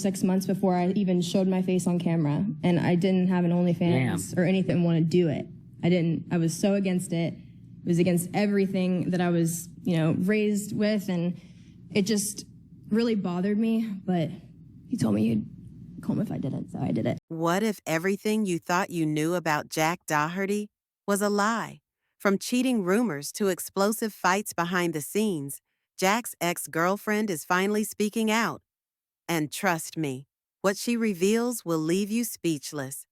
6 months before I even showed my face on camera, and I didn't have an OnlyFans or anything want to do it. I was so against it. It was against everything that I was, raised with, and it just really bothered me, but he told me he'd call me if I did it, so I did it. What if everything you thought you knew about Jack Doherty was a lie? From cheating rumors to explosive fights behind the scenes, Jack's ex-girlfriend is finally speaking out. And trust me, what she reveals will leave you speechless.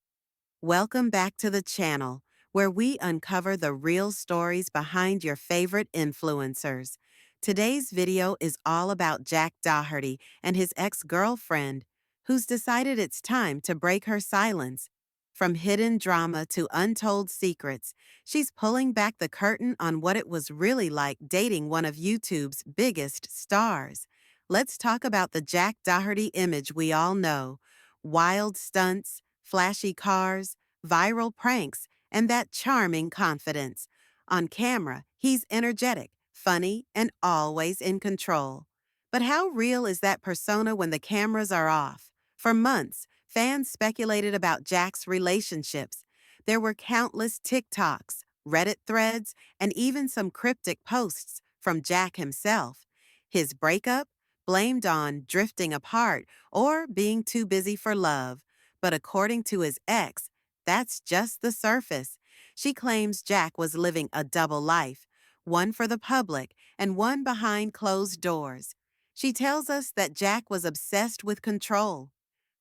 Welcome back to the channel, where we uncover the real stories behind your favorite influencers. Today's video is all about Jack Doherty and his ex-girlfriend, who's decided it's time to break her silence. From hidden drama to untold secrets, she's pulling back the curtain on what it was really like dating one of YouTube's biggest stars. Let's talk about the Jack Doherty image we all know: wild stunts, flashy cars, viral pranks, and that charming confidence. On camera, he's energetic, funny, and always in control. But how real is that persona when the cameras are off? For months, fans speculated about Jack's relationships. There were countless TikToks, Reddit threads, and even some cryptic posts from Jack himself. His breakup? Blamed on drifting apart or being too busy for love. But according to his ex, that's just the surface. She claims Jack was living a double life, one for the public and one behind closed doors. She tells us that Jack was obsessed with control,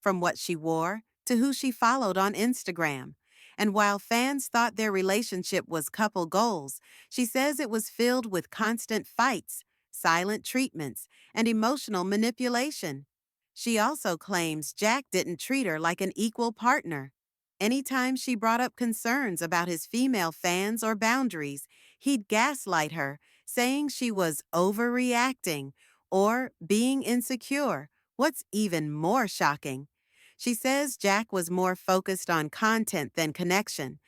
from what she wore to who she followed on Instagram. And while fans thought their relationship was couple goals, she says it was filled with constant fights, silent treatments, and emotional manipulation. She also claims Jack didn't treat her like an equal partner. Anytime she brought up concerns about his female fans or boundaries, he'd gaslight her, saying she was overreacting or being insecure. What's even more shocking, she says Jack was more focused on content than connection,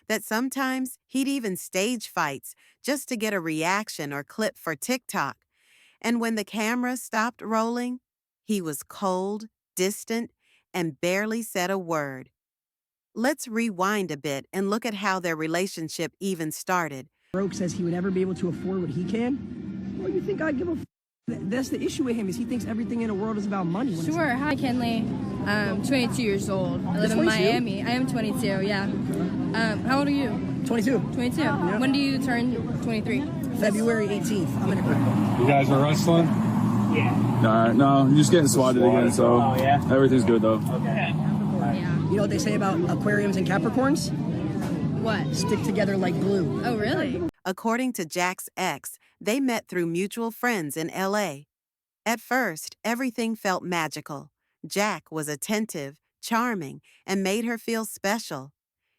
that sometimes he'd even stage fights just to get a reaction or clip for TikTok. And when the camera stopped rolling, he was cold, distant, and barely said a word. Let's rewind a bit and look at how their relationship even started. Broke says he would ever be able to afford what he can. Well, you think I'd give a That's the issue with him, is he thinks everything in the world is about money. Sure. Hi, Kenley. I'm 22 years old. I live in 22? Miami. I am 22, yeah. How old are you? 22. 22. Yeah. When do you turn 23? February 18th. I'm in a You guys are wrestling? Yeah. No, you're just getting swatted again, so everything's good though. Okay. Yeah. You know what they say about aquariums and Capricorns? What? Stick together like glue. Oh, really? According to Jack's ex, they met through mutual friends in LA. At first, everything felt magical. Jack was attentive, charming, and made her feel special.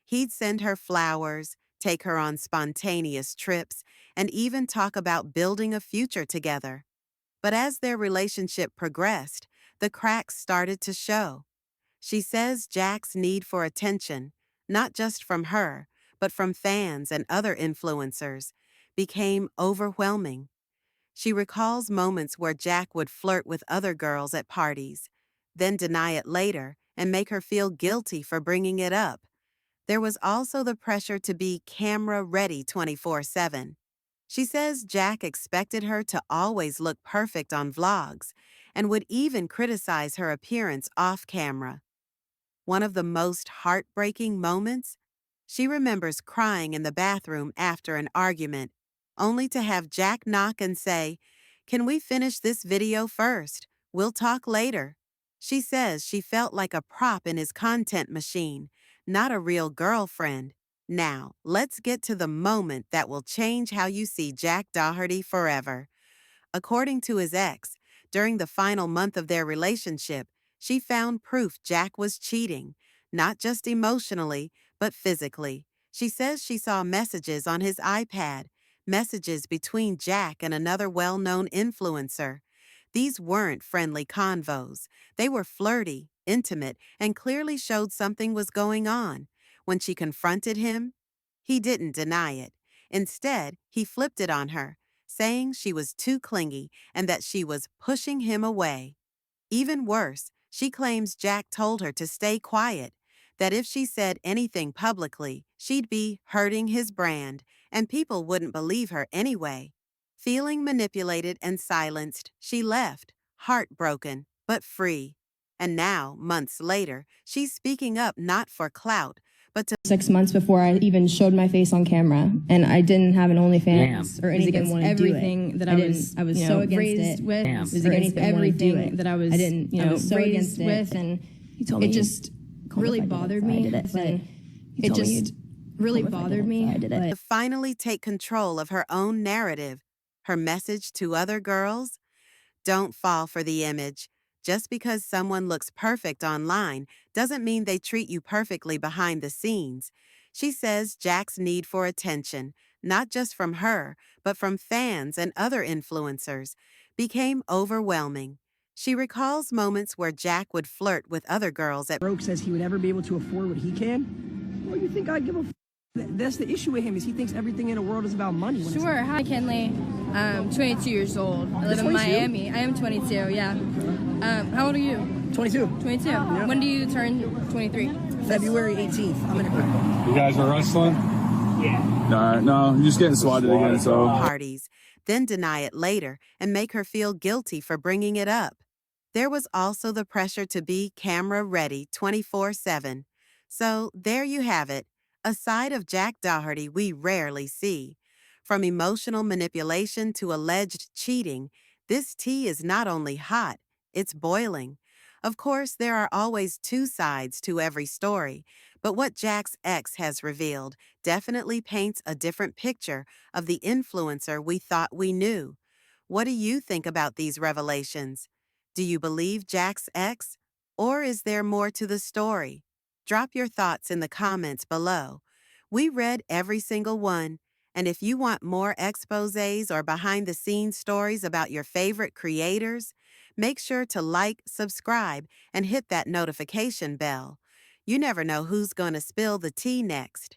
He'd send her flowers, take her on spontaneous trips, and even talk about building a future together. But as their relationship progressed, the cracks started to show. She says Jack's need for attention, not just from her, but from fans and other influencers, became overwhelming. She recalls moments where Jack would flirt with other girls at parties, then deny it later and make her feel guilty for bringing it up. There was also the pressure to be camera-ready 24/7. She says Jack expected her to always look perfect on vlogs and would even criticize her appearance off-camera. One of the most heartbreaking moments? She remembers crying in the bathroom after an argument, only to have Jack knock and say, "Can we finish this video first? We'll talk later." She says she felt like a prop in his content machine, not a real girlfriend. Now, let's get to the moment that will change how you see Jack Doherty forever. According to his ex, during the final month of their relationship, she found proof Jack was cheating, not just emotionally, but physically. She says she saw messages on his iPad, messages between Jack and another well-known influencer. These weren't friendly convos. They were flirty, intimate, and clearly showed something was going on. When she confronted him, he didn't deny it. Instead, he flipped it on her, saying she was too clingy and that she was pushing him away. Even worse, She claims Jack told her to stay quiet, that if she said anything publicly, she'd be hurting his brand, and people wouldn't believe her anyway. Feeling manipulated and silenced, she left, heartbroken, but free. And now, months later, she's speaking up not for clout, but to 6 months before I even showed my face on camera, and I didn't have an OnlyFans or anything. Against everything that I was so against raised it with. It was against everything that I was. I didn't. I was so against with, and it just really bothered me. It just really bothered me. To finally take control of her own narrative, her message to other girls: don't fall for the image. Just because someone looks perfect online doesn't mean they treat you perfectly behind the scenes. She says Jack's need for attention, not just from her, but from fans and other influencers, became overwhelming. She recalls moments where Jack would flirt with other girls at Broke says he would ever be able to afford what he can. Well, you think I'd give a That's the issue with him, is he thinks everything in the world is about money. Sure. Hi, Kenley. I'm 22 years old. I live in Miami. I am 22, yeah. How old are you? 22. 22. Yeah. When do you turn 23? February 18th. I'm in a You guys are wrestling? Yeah. No, you're just getting swatted again, so. parties, then deny it later and make her feel guilty for bringing it up. There was also the pressure to be camera ready 24/7. So there you have it, a side of Jack Doherty we rarely see. From emotional manipulation to alleged cheating, this tea is not only hot, it's boiling. Of course, there are always two sides to every story, but what Jack's ex has revealed definitely paints a different picture of the influencer we thought we knew. What do you think about these revelations? Do you believe Jack's ex? Or is there more to the story? Drop your thoughts in the comments below. We read every single one, and if you want more exposés or behind-the-scenes stories about your favorite creators, make sure to like, subscribe, and hit that notification bell. You never know who's going to spill the tea next.